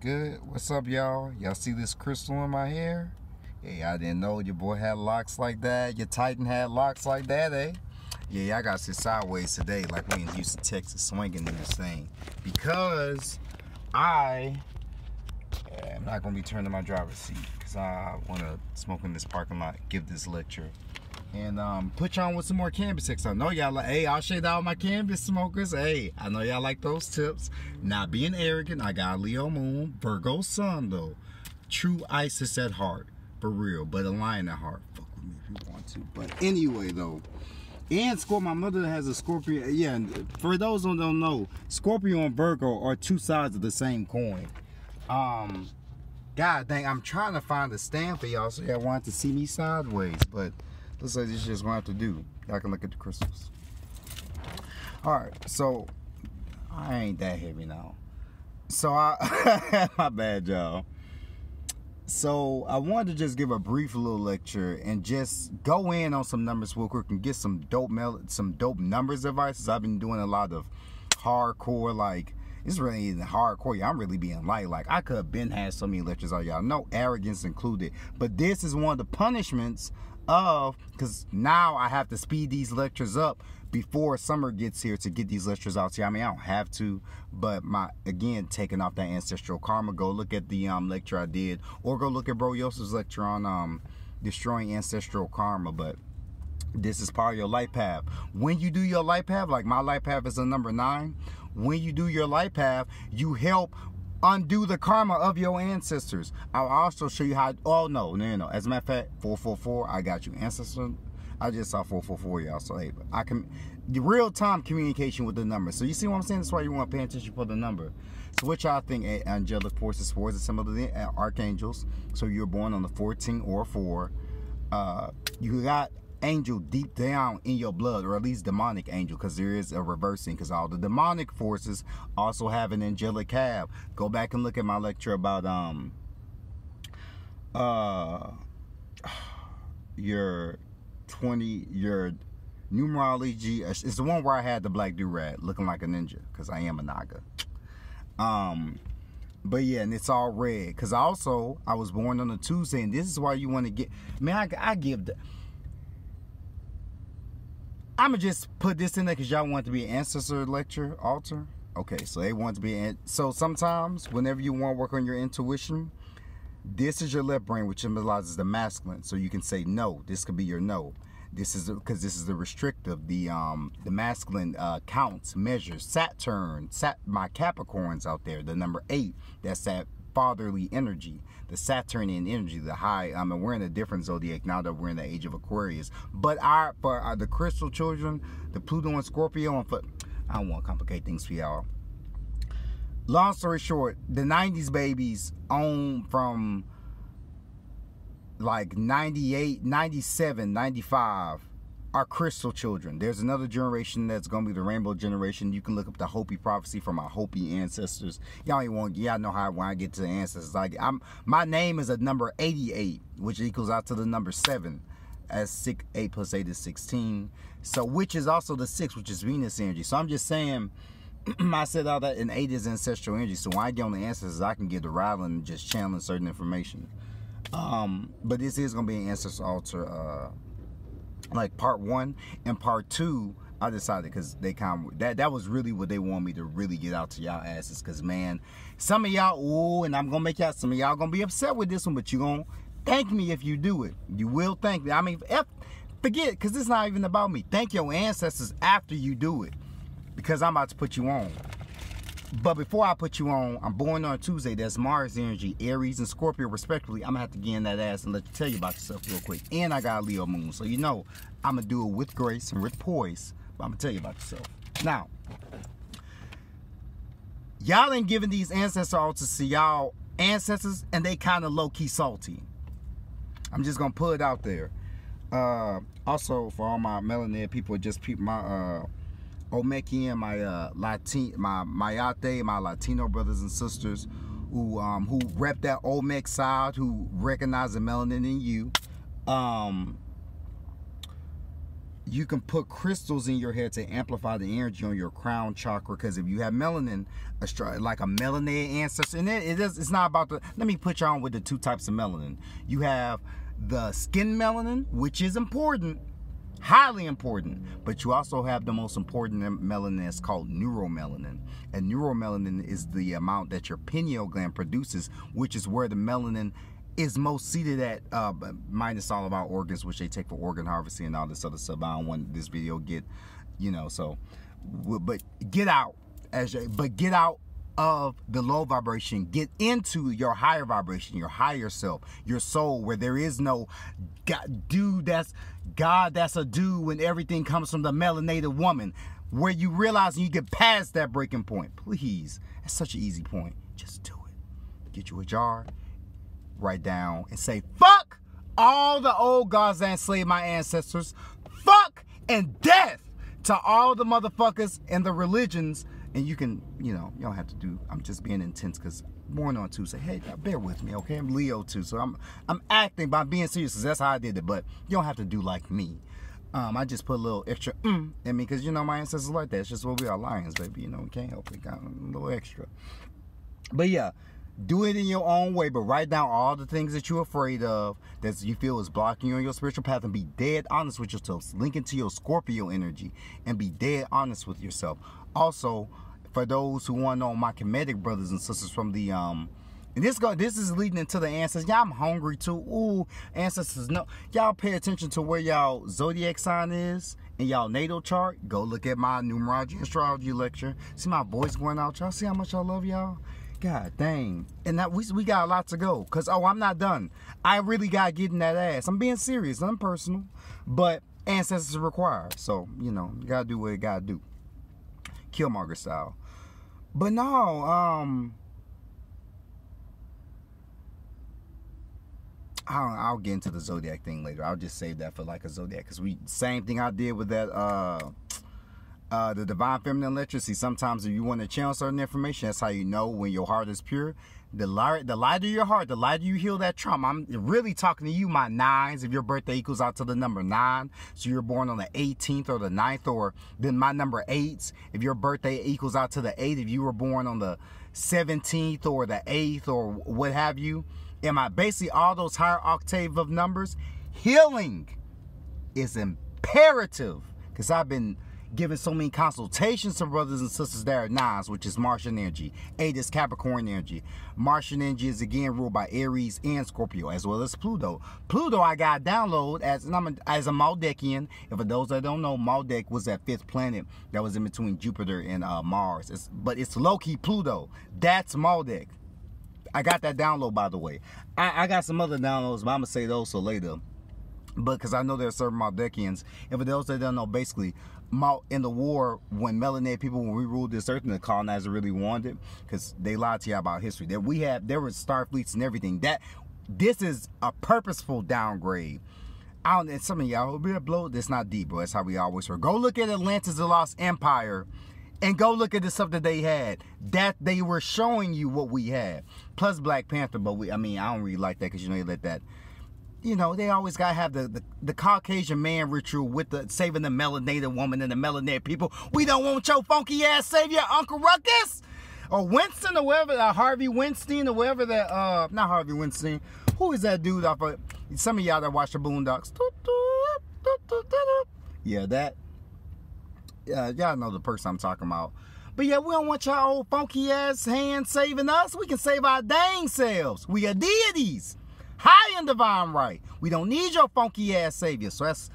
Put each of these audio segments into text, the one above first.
good? What's up, y'all? Y'all see this crystal in my hair? Hey, I didn't know your boy had locks like that. Your Titan had locks like that, eh? Yeah, I got sit sideways today like we in Houston, Texas, swinging in this thing. Because I'm not going to be turning my driver's seat because I want to smoke in this parking lot, give this lecture. And put y'all on with some more cannabis tips. I know y'all like, hey, I'll shade out my cannabis smokers. Hey, I know y'all like those tips. Not being arrogant, I got Leo Moon, Virgo Sun though. True Isis at heart, for real, but a lion at heart. Fuck with me if you want to. But anyway though, and my mother has a Scorpio. Yeah, for those who don't know, Scorpio and Virgo are two sides of the same coin. God dang, I'm trying to find a stand for y'all so y'all want to see me sideways, but looks like this is just gonna have to do. Y'all can look at the crystals. Alright, so I ain't that heavy now. So my bad, y'all. So I wanted to just give a brief little lecture and just go in on some numbers real quick and get some dope numbers advice. I've been doing a lot of hardcore, like, it's really isn't hardcore. I'm really being light. Like, I could have been had so many lectures on y'all. No arrogance included. But this is one of the punishments of, because now I have to speed these lectures up before summer gets here to get these lectures out to you. I mean, I don't have to, but again, taking off that ancestral karma, go look at the lecture I did, or go look at Bro Yosef's lecture on destroying ancestral karma. But this is part of your life path. When you do your life path, like my life path is a number 9. When you do your life path, you help undo the karma of your ancestors. I'll also show you how. Oh no. As a matter of fact, 444, I got you. Ancestor, I just saw 444, y'all. So hey, I can the real-time communication with the number. So you see what I'm saying? That's why you want to pay attention for the number. So what y'all think? Angelic forces, 4 is a symbol of the archangels. So you're born on the 14 or 4. You got angel deep down in your blood, or at least demonic angel, because there is a reversing, because all the demonic forces also have an angelic half. Go back and look at my lecture about your numerology. It's the one where I had the black do-rag looking like a ninja, because I am a naga. But yeah, and it's all red, because I was born on a Tuesday, and this is why you want to get, man, I give the, I'm going to just put this in there because y'all want it to be an ancestor lecture, altar. Okay, so they want to be, so sometimes whenever you want to work on your intuition, this is your left brain, which symbolizes the masculine. So you can say no. This could be your no. This is because this is the restrictive, the masculine counts, measures. Saturn, my Capricorns out there, the number 8, that's that fatherly energy, the Saturnian energy, the high. We're in a different zodiac now that we're in the age of Aquarius. But for the crystal children, the Pluto and Scorpio, and I don't want to complicate things for y'all. Long story short, the 90s babies on from like 98, 97, 95 are crystal children. There's another generation that's going to be the rainbow generation. You can look up the Hopi prophecy from my Hopi ancestors. Y'all know how when I get to the ancestors. My name is a number 88, which equals out to the number 7. As 8 plus 8 is 16. So which is also the 6, which is Venus energy. So I'm just saying, I said all that, and 8 is ancestral energy. So when I get on the ancestors, I can get the rattling and just channeling certain information. But this is going to be an ancestor altar, like part 1 and part 2. I decided because they that was really what they want me to really get out to y'all asses. Because man, some of y'all, and I'm gonna make y'all, some of y'all gonna be upset with this one, but you gonna thank me if you do it. You will thank me. I mean, forget, because it's not even about me. Thank your ancestors after you do it, because I'm about to put you on. But before I put you on, I'm born on Tuesday. That's Mars energy, Aries and Scorpio respectively. I'm going to have to get in that ass and let you tell you about yourself real quick. And I got a Leo moon. So you know I'm going to do it with grace and with poise. But I'm going to tell you about yourself. Now, y'all ain't giving these ancestor altars to y'all ancestors, and they kind of low-key salty. I'm just going to put it out there. Also, for all my melanated people, just my Olmecan, my Mayate, my Latino brothers and sisters who rep that Olmec side, who recognize the melanin in you. you can put crystals in your head to amplify the energy on your crown chakra. Because if you have melanin, like a melanated ancestor, and it's not about the, let me put you on with the two types of melanin. You have the skin melanin, which is important, highly important, but you also have the most important melanin that's called neuromelanin. And neuromelanin is the amount that your pineal gland produces, which is where the melanin is most seated at, minus all of our organs, which they take for organ harvesting and all this other stuff. I don't want this video get, so, but get out, but get out of the low vibration, get into your higher vibration, your higher self, your soul, where there is no God, that's a dude when everything comes from the melanated woman, where you realize and you get past that breaking point. Please, that's such an easy point. Just do it. Get you a jar, write down and say, fuck all the old gods that enslaved my ancestors. Fuck and death to all the motherfuckers and the religions. And you can, you don't have to do, I'm just being intense because born on Tuesday. Hey, bear with me, okay? I'm Leo too, so I'm acting by being serious because that's how I did it. But you don't have to do like me. I just put a little extra in me because, my ancestors like that. It's just what we are, lions, baby. We can't help it. Got a little extra. But yeah, do it in your own way, but write down all the things that you're afraid of, that you feel is blocking you on your spiritual path, and be dead honest with yourself. Link into your Scorpio energy and be dead honest with yourself. Also, for those who want to know my Kemetic brothers and sisters from the and this is leading into the ancestors. Y'all, I'm hungry too. Ooh, ancestors, no, y'all pay attention to where y'all zodiac sign is in y'all natal chart. Go look at my numerology astrology lecture. See my voice going out, y'all. See how much I love y'all. God dang. And that we got a lot to go. Because, I'm not done. I really got to get in that ass. I'm being serious. I'm personal. But ancestors require. So, you got to do what you got to do. Killmonger style. But no, I'll get into the zodiac thing later. I'll just save that for like a zodiac. Because same thing I did with that, the divine feminine lecture. See, sometimes if you want to channel certain information, that's how you know when your heart is pure. The lighter your heart, the lighter you heal that trauma. I'm really talking to you, my nines. If your birthday equals out to the number 9, so you're born on the 18th or the 9th, or then my number 8s. If your birthday equals out to the 8th, if you were born on the 17th or the 8th or what have you, basically all those higher octave of numbers, healing is imperative. Because I've been giving so many consultations to brothers and sisters that are 9s, which is Martian energy. 8 is Capricorn energy. Martian energy is again ruled by Aries and Scorpio, as well as Pluto. Pluto I got download as a Maldekian. And for those that don't know, Maldek was that 5th planet that was in between Jupiter and Mars. But it's low-key Pluto. That's Maldek. I got that download, by the way. I got some other downloads, but I'm going to say those for later. But because I know there are certain Maldekians. And for those that don't know, basically, in the war, when melanated people, when we ruled this earth, and the colonizer really wanted it, because they lied to you about history, that there were star fleets and everything. This is a purposeful downgrade. And some of y'all will be a blow. That's not deep, bro. That's how we always were. Go look at Atlantis, the Lost Empire, and go look at the stuff that they had. That they were showing you what we had. Plus Black Panther, but I don't really like that because they let that. They always gotta have the Caucasian man ritual with the saving the melanated woman and the melanated people. We don't want your funky ass savior, Uncle Ruckus, or Winston, or whatever, Harvey Weinstein, or whatever that. Not Harvey Weinstein. Who is that dude off of? Some of y'all that watch the Boondocks. Yeah, that. Y'all know the person I'm talking about. But yeah, we don't want y'all old funky ass hands saving us. We can save our dang selves. We are deities. High in divine right. We don't need your funky ass savior. So that's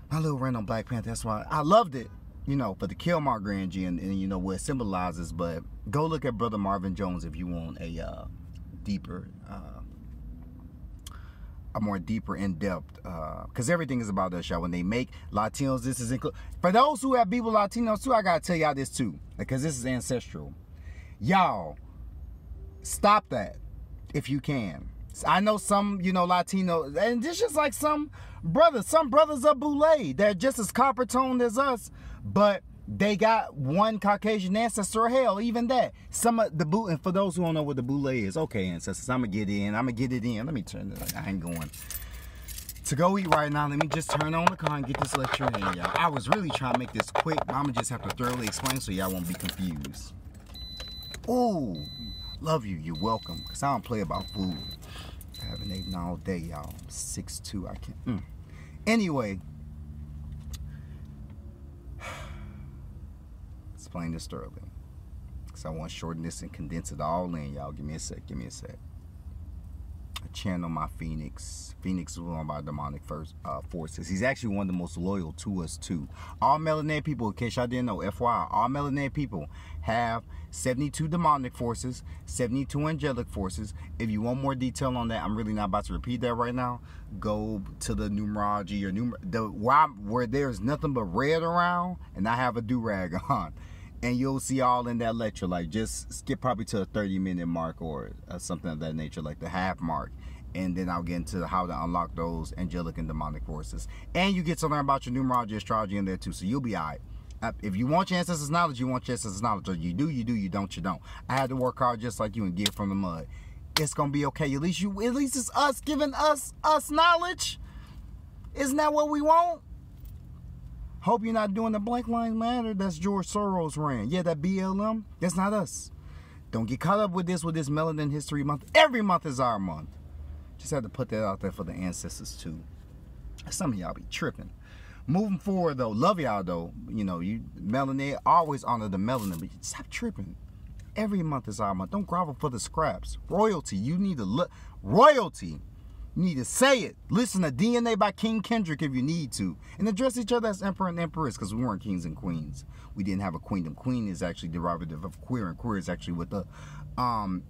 my little rant on Black Panther. That's why I loved it, for the Killmonger energy and what it symbolizes. But go look at Brother Marvin Jones if you want a deeper, more deeper in depth. Because everything is about us, y'all. When they make Latinos, this is include. For those who have people Latinos too, I gotta tell y'all this too, because this is ancestral. Y'all, stop that if you can. I know some, Latino, and this is like some brothers of Boulay. They're just as copper toned as us, but they got one Caucasian ancestor. Hell, even that. Some of the and for those who don't know what the Boulay is, okay, ancestors, I'm gonna get it in. Let me turn it. I ain't going to go eat right now. Let me just turn on the car and get this lecture in, y'all. I was really trying to make this quick, but I'm gonna just have to thoroughly explain so y'all won't be confused. Ooh, love you. You're welcome. Because I don't play about food. I haven't eaten all day, y'all. I'm 6'2". I can't. Anyway, explain this thoroughly. Because I want to shorten this and condense it all in, y'all. Give me a sec. Give me a sec. I channel my Phoenix. Phoenix is one of our demonic forces. He's actually one of the most loyal to us, too. All melanated people, in case y'all didn't know, FYI, all melanated people have 72 demonic forces, 72 angelic forces. If you want more detail on that, I'm really not about to repeat that right now. Go to the numerology or where there's nothing but red around, and I have a do-rag on. And you'll see all in that lecture. Like, just skip probably to a 30-minute mark or something of that nature, like the half mark. And then I'll get into how to unlock those angelic and demonic forces. And you get to learn about your numerology, astrology in there too. So you'll be all right. If you want your ancestors' knowledge, you want your ancestors' knowledge. Or you do, you don't, you don't. I had to work hard just like you and get from the mud. It's going to be okay. At least it's us giving us knowledge. Isn't that what we want? Hope you're not doing the Blank Lives Matter. That's George Soros ran. Yeah, that BLM. That's not us. Don't get caught up with this Melanin History Month. Every month is our month. Just had to put that out there for the ancestors too. Some of y'all be tripping. Moving forward though, love y'all though. You know, you melanin, always honor the melanin, but stop tripping. Every month is our month. Don't grovel for the scraps. Royalty, you need to look. Royalty. You need to say it. Listen to DNA by King Kendrick if you need to. And address each other as emperor and empress, because we weren't kings and queens. We didn't have a queendom. Queen is actually derivative of queer, and queer is actually what the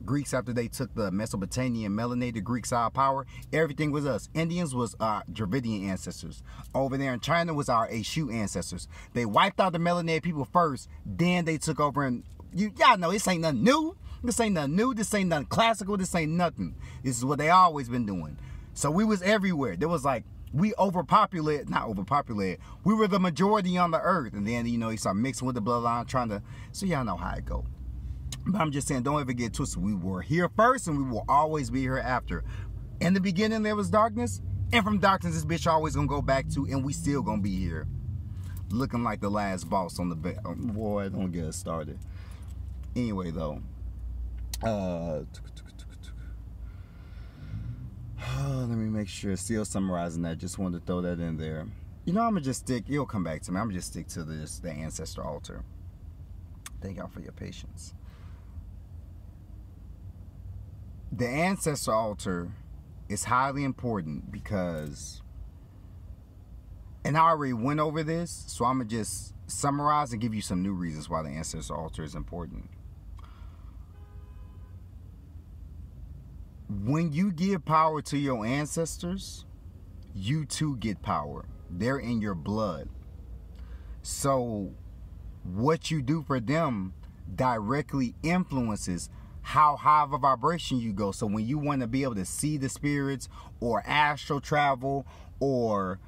Greeks, after they took the Mesopotamian melanated Greek side power, everything was us. Indians was our Dravidian ancestors. Over there in China was our Aeshu ancestors. They wiped out the melanated people first, then they took over, and y'all know this ain't nothing new. This ain't nothing new. This ain't nothing classical. This ain't nothing. This is what they always been doing. So we was everywhere. There was like, we not overpopulated. We were the majority on the earth. And then, you know, you start mixing with the bloodline, trying to, so y'all know how it go. But I'm just saying, don't ever get twisted. We were here first and we will always be here after. In the beginning, there was darkness. And from darkness, this bitch always gonna go back to, and we still gonna be here. Looking like the last boss on the bed. Oh, boy, don't get us started. Anyway, though. Let me make sure. Still summarizing that. Just wanted to throw that in there. You know, I'm going to just stick. It'll come back to me. I'm going to just stick to the ancestor altar. Thank y'all for your patience. The ancestor altar is highly important because, and I already went over this, so I'm going to just summarize and give you some new reasons why the ancestor altar is important. When you give power to your ancestors, you too get power. They're in your blood. So what you do for them directly influences how high of a vibration you go. So when you want to be able to see the spirits or astral travel or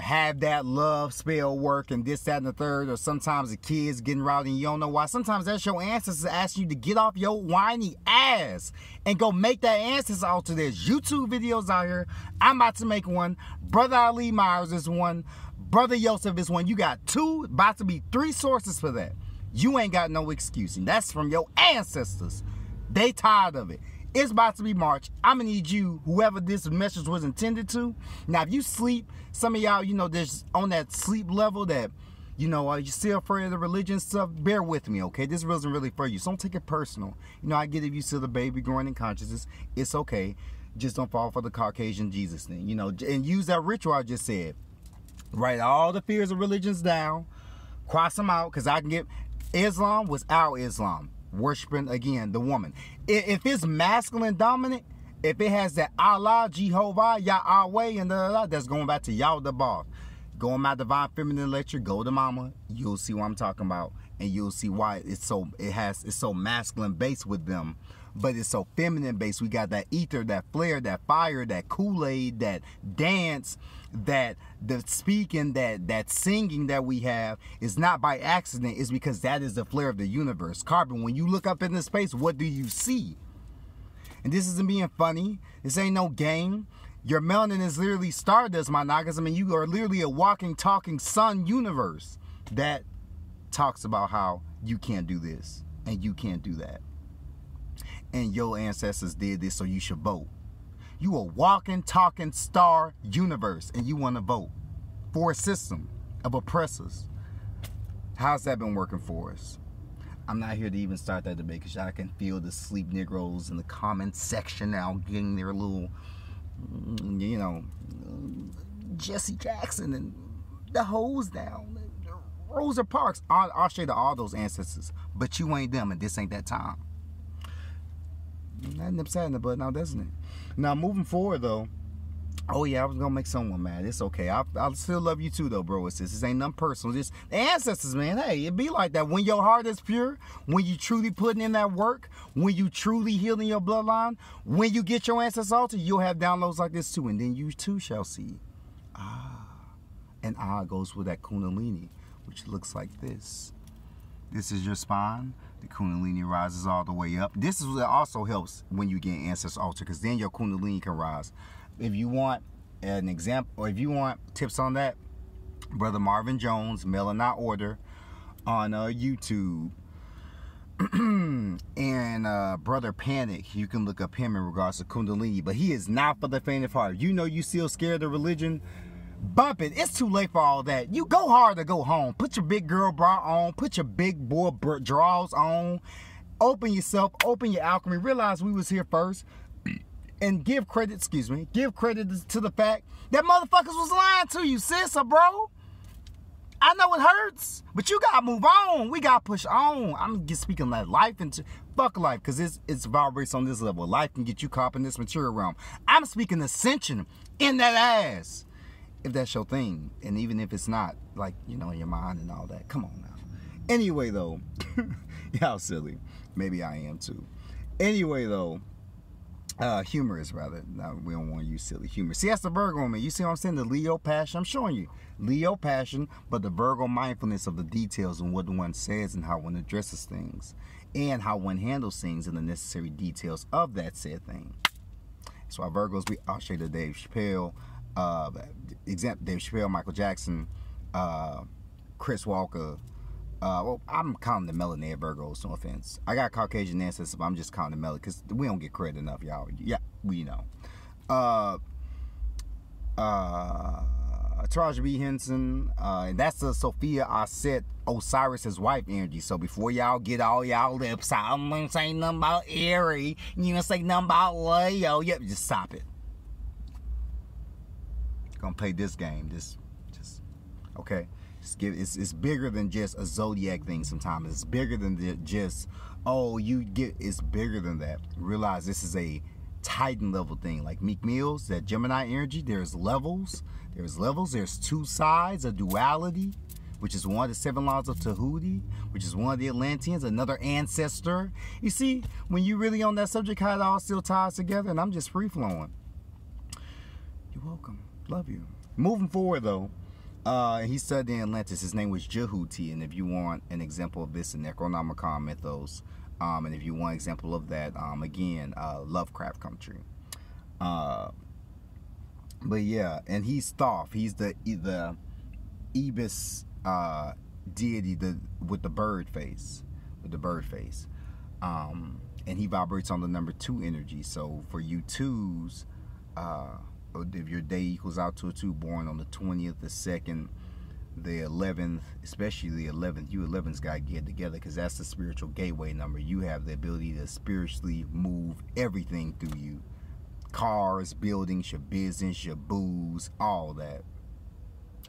have that love spell work and this, that, and the third, or sometimes the kids getting rowdy and you don't know why. Sometimes that's your ancestors asking you to get off your whiny ass and go make that ancestor altar. There's YouTube videos out here. I'm about to make one. Brother Ali Myers is one. Brother Yosef is one. You got two, about to be 3 sources for that. You ain't got no excuse. And that's from your ancestors. They tired of it. It's about to be March. I'm going to need you, whoever this message was intended to. Now, if you sleep, some of y'all, you know, there's on that sleep level that, you know, you're still afraid of the religion stuff. Bear with me, okay? This wasn't really for you. So don't take it personal. You know, I get if you still a baby growing in consciousness. It's okay. Just don't fall for the Caucasian Jesus thing, you know. And use that ritual I just said. Write all the fears of religions down. Cross them out, because I can get... Islam was our Islam. Worshiping, again, the woman. If it's masculine dominant, if it has that Allah, Jehovah, Yahweh, and that's going back to Yah the Bar. Go on my divine feminine lecture, go to mama, you'll see what I'm talking about, and you'll see why it's so masculine based with them, but it's so feminine based. We got that ether, that flare, that fire, that Kool-Aid, that dance, that the speaking, that singing that we have is not by accident. It's because that is the flare of the universe. Carbon, when you look up into space, what do you see? And this isn't being funny. This ain't no game. Your melanin is literally stardust, my niggas. I mean, you are literally a walking, talking sun universe that talks about how you can't do this and you can't do that. And your ancestors did this, so you should vote. You a walking, talking star universe, and you want to vote for a system of oppressors. How's that been working for us? I'm not here to even start that debate because y'all can feel the sleep Negroes in the comment section now getting their little, you know, Jesse Jackson and the hoes down. Rosa Parks. I'll share to all those ancestors, but you ain't them, and this ain't that time. That nips in the butt now, doesn't it? Now, moving forward, though, oh, yeah, I was going to make someone mad. It's okay. I still love you, too, though, bro. This ain't nothing personal. Just the ancestors, man. Hey, it be like that. When your heart is pure, when you truly putting in that work, when you truly healing your bloodline, when you get your ancestors altered, you'll have downloads like this, too. And then you, too, shall see. And goes with that Kundalini, which looks like this. This is your spine. The Kundalini rises all the way up. This is what also helps when you get ancestors altered, because then your Kundalini can rise. If you want an example, or if you want tips on that, Brother Marvin Jones, Mail and Not Order, on YouTube, and Brother Panic, you can look up him in regards to Kundalini, but he is not for the faint of heart. You know you still scared of religion? Bump it. It's too late for all that. You go hard or go home. Put your big girl bra on. Put your big boy drawers on. Open yourself. Open your alchemy. Realize we was here first. And give credit, give credit to the fact that motherfuckers was lying to you, sis or bro. I know it hurts, but you gotta move on. We gotta push on. I'm just speaking like life into fuck life, because it's vibrates on this level. Life can get you caught in this material realm. I'm speaking ascension in that ass. If that's your thing, and even if it's not, like, you know, in your mind and all that. Come on now. Anyway, though, y'all silly. Maybe I am too. Anyway, though, humorous rather. No, we don't want to use silly humor. See, that's the Virgo in me. You see what I'm saying? The Leo passion. I'm showing you Leo passion, but the Virgo mindfulness of the details and what one says and how one addresses things, and how one handles things and the necessary details of that said thing. That's why Virgos, I'll show you the Dave Chappelle. Example: Dave Chappelle, Michael Jackson, Chris Walker. Well, I'm counting the melanated Virgos, no offense. I got Caucasian ancestors, but I'm just counting the melanated because we don't get credit enough, y'all. Yeah, we know. Taraji B. Henson, and that's the Sophia Aset Osiris's wife energy. So before y'all get all y'all lips out, I'm gonna say nothing about Aries, you gonna say nothing about Leo. Yep, just stop it. Gonna play this game. Just okay. Just give it's bigger than just a zodiac thing. Sometimes it's bigger than just it's bigger than that. Realize this is a Titan level thing. Like Meek Mill's, that Gemini energy. There's levels. There's two sides, a duality, which is one of the 7 laws of Tahuti, which is one of the Atlanteans, another ancestor. You see, when you really on that subject, how it all still ties together, and I'm just free flowing. You're welcome. Love you. Moving forward, though, he studied Atlantis. His name was Jehuti, and if you want an example of this in Necronomicon mythos, and if you want an example of that, again, Lovecraft country. But yeah, and he's Thoth. He's the Ibis deity with the bird face, and he vibrates on the number 2 energy. So for you 2s, if your day equals out to a 2, born on the 20th, the 2nd, the 11th, especially the 11th, you 11s got to get together, because that's the spiritual gateway number. You have the ability to spiritually move everything through you. Cars, buildings, your business, your booze, all that.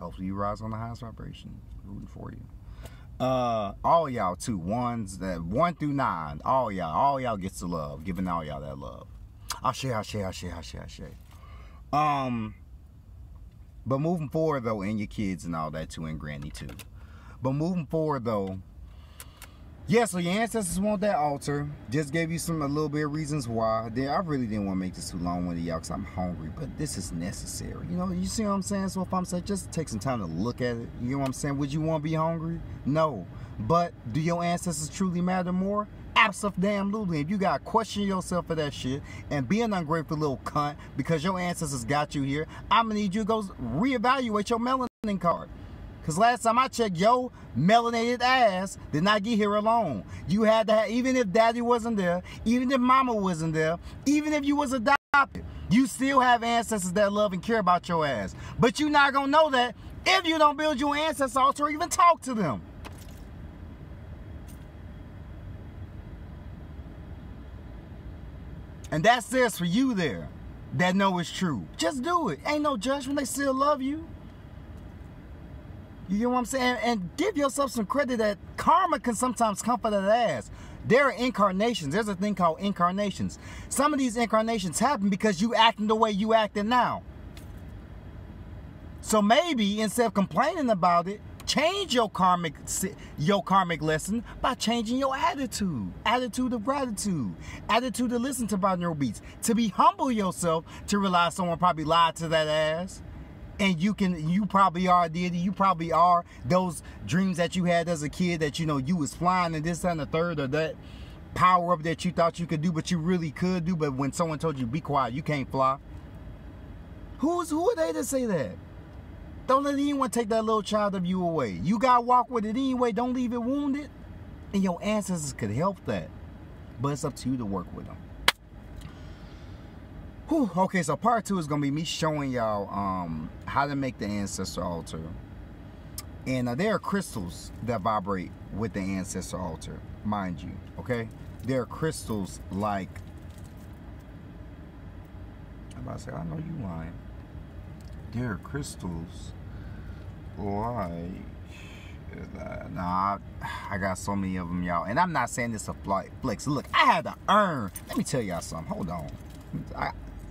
Hopefully you rise on the highest vibration. Rooting for you. All y'all too, 1 through 9, all y'all gets the love, giving all y'all that love. Ashe. But moving forward, though, and your kids and all that too, and granny too. But moving forward, though, yeah, so your ancestors want that altar. Just gave you a little bit of reasons why. I really didn't want to make this too long with y'all because I'm hungry, but this is necessary. You know, you see what I'm saying? So if I'm saying, just take some time to look at it. You know what I'm saying? Would you want to be hungry? No. But do your ancestors truly matter more? Absolutely. If you gotta question yourself for that shit and be an ungrateful little cunt because your ancestors got you here, I'm gonna need you to go reevaluate your melanin card. Because last time I checked, your melanated ass did not get here alone. You had to have, even if daddy wasn't there, even if mama wasn't there, even if you was adopted, you still have ancestors that love and care about your ass. But you're not going to know that if you don't build your ancestor altar or even talk to them. And that's this for you there that know it's true. Just do it. Ain't no judgment. They still love you. You get what I'm saying? And give yourself some credit that karma can sometimes come for that ass. There are incarnations. There's a thing called incarnations. Some of these incarnations happen because you acting the way you acting now. So maybe instead of complaining about it, change your karmic lesson by changing your attitude. Attitude of gratitude. Attitude to listen to binaural beats. To be humble yourself to realize someone probably lied to that ass. And you probably are deity. You probably are those dreams that you had as a kid that you was flying and this and the third, or that power up that you thought you could do but you really could do, but when someone told you be quiet, you can't fly. Who are they to say that? Don't let anyone take that little child of you away. You gotta walk with it anyway. Don't leave it wounded. And your ancestors could help that, but it's up to you to work with them. Whew. Okay, so part 2 is gonna be me showing y'all how to make the ancestor altar. And there are crystals that vibrate with the ancestor altar, mind you. Okay, there are crystals like, I'm about to say, I know you lying. There are crystals like, nah, I got so many of them, y'all. And I'm not saying this a flex. Look, I had to earn. Let me tell y'all something. Hold on.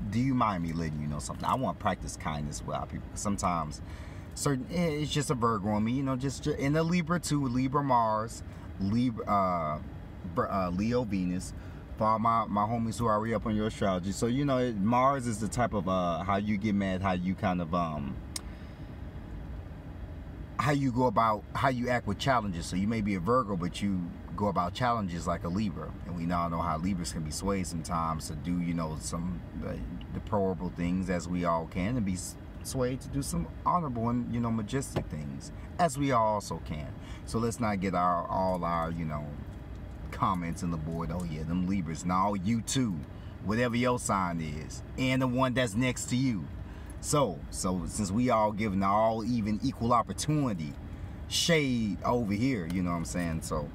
Do you mind me letting you know something? I want to practice kindness with our people. Sometimes it's just a Virgo on me, just in the Libra too, Libra Mars, Libra, Leo Venus. For all my homies who are already up on your astrology. So Mars is the type of how you get mad, how you kind of how you go about, how you act with challenges. So you may be a Virgo, but you go about challenges like a Libra, and we now know how Libras can be swayed sometimes to do some deplorable things, as we all can, and be swayed to do some honorable and majestic things, as we all also can. So let's not get all our comments in the board. Oh yeah, them Libras. No, you too, whatever your sign is, and the one that's next to you. So since we all given all even equal opportunity, shade over here, you know what I'm saying? So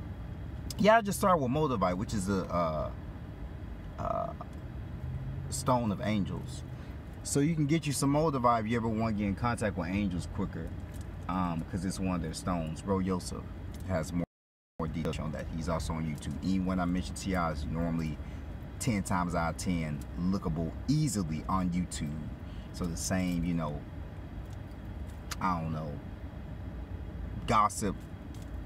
yeah, I just started with Moldavite, which is a stone of angels. So you can get you some Moldavite if you ever want to get in contact with angels quicker, because it's one of their stones. Bro Yosef has more details on that. He's also on YouTube. Even when I mention T.I. is normally 10 times out of 10 lookable easily on YouTube. So the same, I don't know, gossip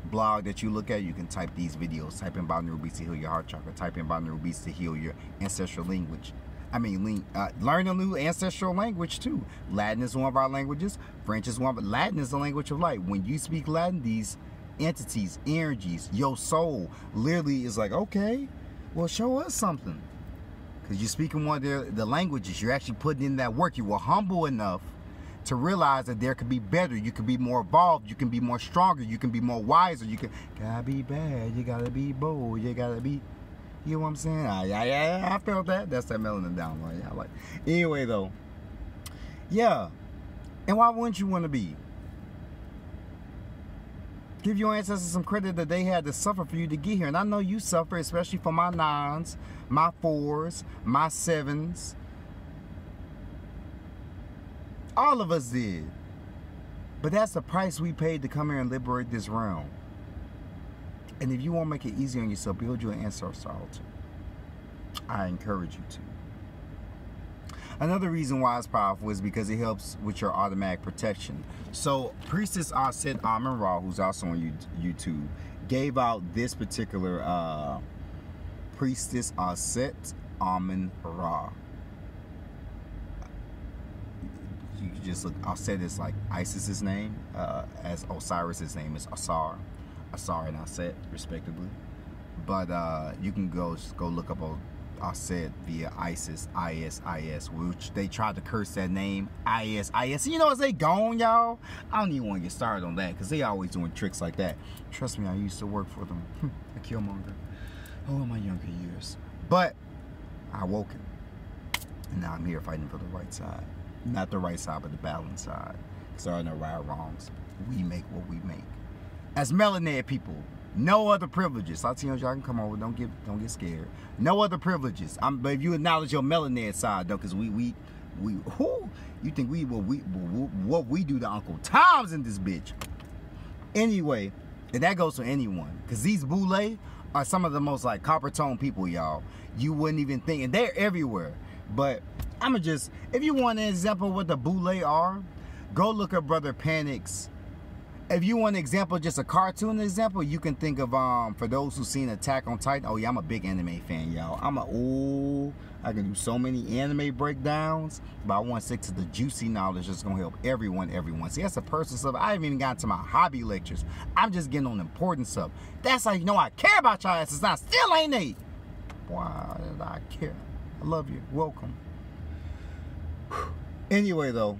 blog that you look at, you can type these videos. Type in binaural beats to heal your heart chakra. Type in binaural beats to heal your ancestral language. Learn a new ancestral language too. Latin is one of our languages. French is one, but Latin is the language of light. When you speak Latin, these entities, energies, your soul literally is like, okay, well, show us something. Because you're speaking one of the languages, you're actually putting in that work. You were humble enough to realize that there could be better. You can be more evolved. You can be more stronger. You can be more wiser. You gotta be bad. You gotta be bold. You gotta be, you know what I'm saying? I felt that. That's that melanin download. Yeah, anyway though, yeah. And why wouldn't you want to be? Give your ancestors some credit that they had to suffer for you to get here. And I know you suffer, especially for my 9s, my 4s, my 7s. All of us did. But that's the price we paid to come here and liberate this realm. And if you want to make it easy on yourself, build your ancestral altar. I encourage you to. Another reason why it's powerful is because it helps with your automatic protection. So Priestess Aset Amun-Ra, who's also on YouTube, gave out this particular Priestess Aset Amun-Ra. You can just look, Aset is like Isis's name, as Osiris's name is Asar and Aset, respectively. But you can go look up I said via ISIS, which they tried to curse that name, ISIS. You know, as they gone, y'all. I don't even want to get started on that because they always doing tricks like that. Trust me, I used to work for them. A Killmonger. Oh, in my younger years. But I woke him. And now I'm here fighting for the right side. Not the right side, but the balanced side. Because there are no right or wrongs. We make what we make. As melanated people, no other privileges. Latinos, y'all can come over. Don't get scared. No other privileges. But if you acknowledge your melanated side, though, because we who you think what we do to Uncle Tom's in this bitch. Anyway, and that goes for anyone, because these boule are some of the most like copper tone people, y'all. You wouldn't even think, and they're everywhere. But I'ma just, if you want an example of what the boule are, go look at Brother Panic's. If you want an example, just a cartoon example, you can think of, for those who've seen Attack on Titan. Oh yeah, I'm a big anime fan, y'all. I can do so many anime breakdowns, but I want to stick to the juicy knowledge that's going to help everyone. See, that's the personal stuff. I haven't even gotten to my hobby lectures. I'm just getting on the important stuff. That's how you know I care about y'all asses. I still ain't it. Why did I care? I love you. Welcome. Anyway, though,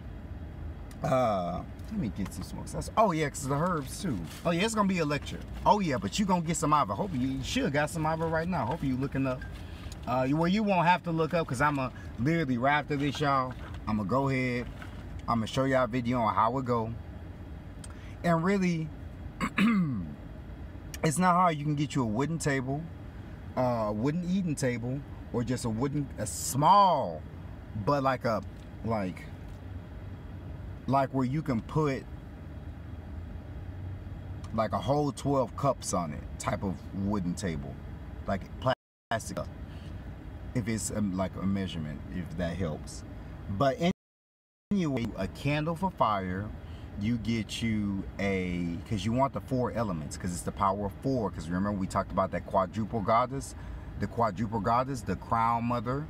let me get some smokes. Oh yeah, because the herbs too. Oh yeah, it's gonna be a lecture. Oh yeah, but you gonna get some of it. Hope you should got some of it right now. Hope you looking up. Well, you won't have to look up because I'ma literally right after this, y'all. I'ma go ahead. I'ma show y'all a video on how it go. And really, it's not hard. You can get you a wooden table, wooden eating table, or just a small, but like where you can put like a whole 12 cups on it type of wooden table, like plastic, if it's like a measurement, if that helps. But anyway, a candle for fire. You get you because you want the 4 elements, because it's the power of 4, because remember we talked about that quadruple goddess, the crown mother,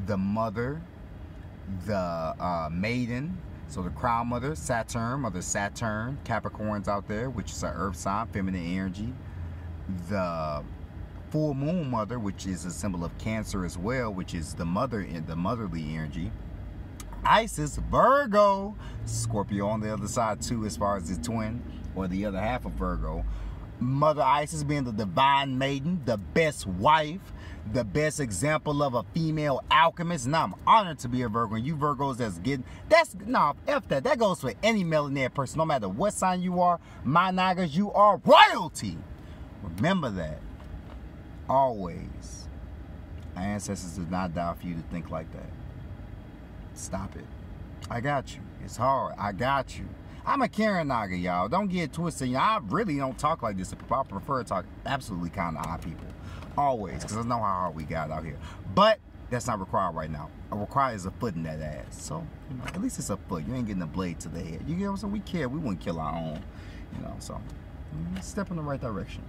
the mother, the maiden. So the crown mother, Mother Saturn, Capricorns out there, which is an earth sign, feminine energy. The full moon mother, which is a symbol of Cancer as well, which is the mother in the motherly energy. Isis, Virgo, Scorpio on the other side too, as far as the twin or the other half of Virgo. Mother Isis being the divine maiden, the best wife, the best example of a female alchemist. And I'm honored to be a Virgo. And you Virgos F that. That goes for any melanated person, no matter what sign you are. My Nagas, you are royalty. Remember that. Always. Our ancestors did not die for you to think like that. Stop it. I got you. It's hard. I got you. I'm a Karen Naga, y'all. Don't get twisted. I really don't talk like this. I prefer to talk absolutely kind of odd people. Always. Because I know how hard we got out here. But that's not required right now. What required is a foot in that ass. So, you know, at least it's a foot. You ain't getting a blade to the head. You get what I'm saying? We care. We wouldn't kill our own. You know, so step in the right direction.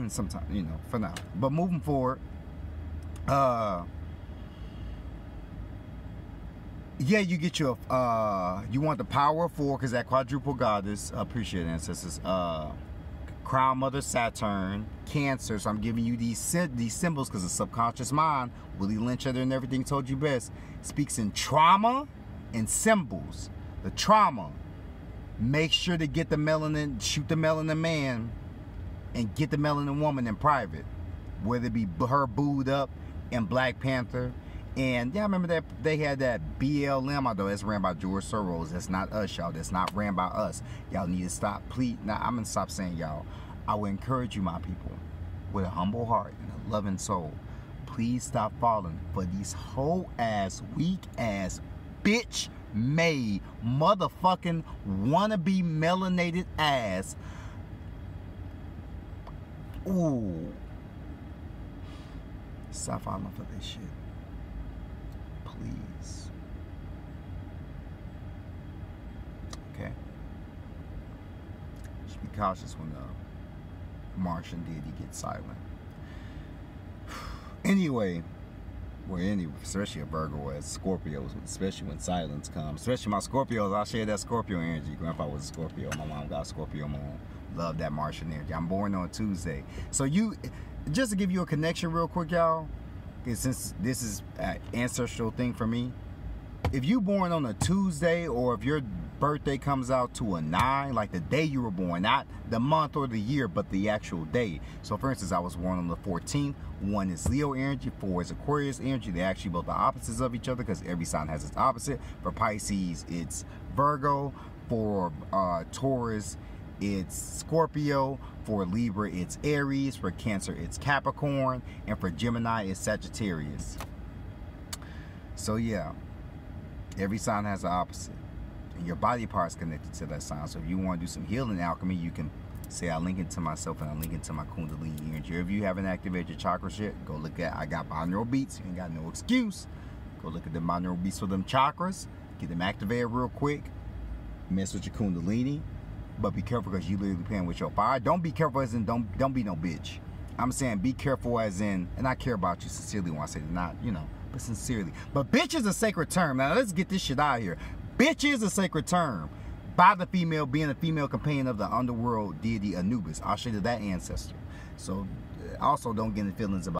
Sometimes, you know, for now. But moving forward, yeah, you get your, you want the power of 4, because that quadruple goddess, appreciate it, ancestors, crown mother Saturn, Cancer. So I'm giving you these symbols because the subconscious mind, Willie Lynch and everything told you best, speaks in trauma and symbols. The trauma, make sure to get the melanin, shoot the melanin man, and get the melanin woman in private, whether it be her booed up in Black Panther. And yeah, I remember that they had that BLM, although it's ran by George Soros. That's not us, y'all. That's not ran by us. Y'all need to stop. Please. Now, I'm going to stop saying y'all. I would encourage you, my people, with a humble heart and a loving soul, please stop falling for these whole-ass, weak-ass, bitch-made, motherfucking wannabe melanated ass. Ooh. Stop falling for this shit. Please. Okay. Just be cautious when the Martian deity gets silent. Anyway, especially a Virgo as Scorpios, especially when silence comes. Especially my Scorpios, I share that Scorpio energy. Grandpa was a Scorpio. My mom got a Scorpio moon. Love that Martian energy. I'm born on Tuesday. So you, just to give you a connection real quick, y'all, since this is an ancestral thing for me, if you born on a Tuesday, or if your birthday comes out to a 9, like the day you were born, not the month or the year, but the actual day. So for instance, I was born on the 14th. 1 is Leo energy, 4 is Aquarius energy. They're actually both the opposites of each other because every sign has its opposite. For Pisces, it's Virgo. For Taurus, it's Scorpio. For Libra, it's Aries. For Cancer, it's Capricorn. And for Gemini, it's Sagittarius. So yeah, every sign has an opposite. And your body part's connected to that sign. So if you want to do some healing alchemy, you can say, I link it to myself and I link it to my Kundalini energy. If you haven't activated your chakra shit, go look at, I got binaural beats. You ain't got no excuse. Go look at the binaural beats for them chakras. Get them activated real quick. Mess with your Kundalini. But be careful, because you literally playing with your fire. Don't be careful as in don't be no bitch. I'm saying be careful as in, and I care about you sincerely when I say not, you know, but sincerely. But bitch is a sacred term. Now let's get this shit out of here. Bitch is a sacred term by the female, being a female companion of the underworld deity Anubis. I'll show you that ancestor. So also don't get in feelings about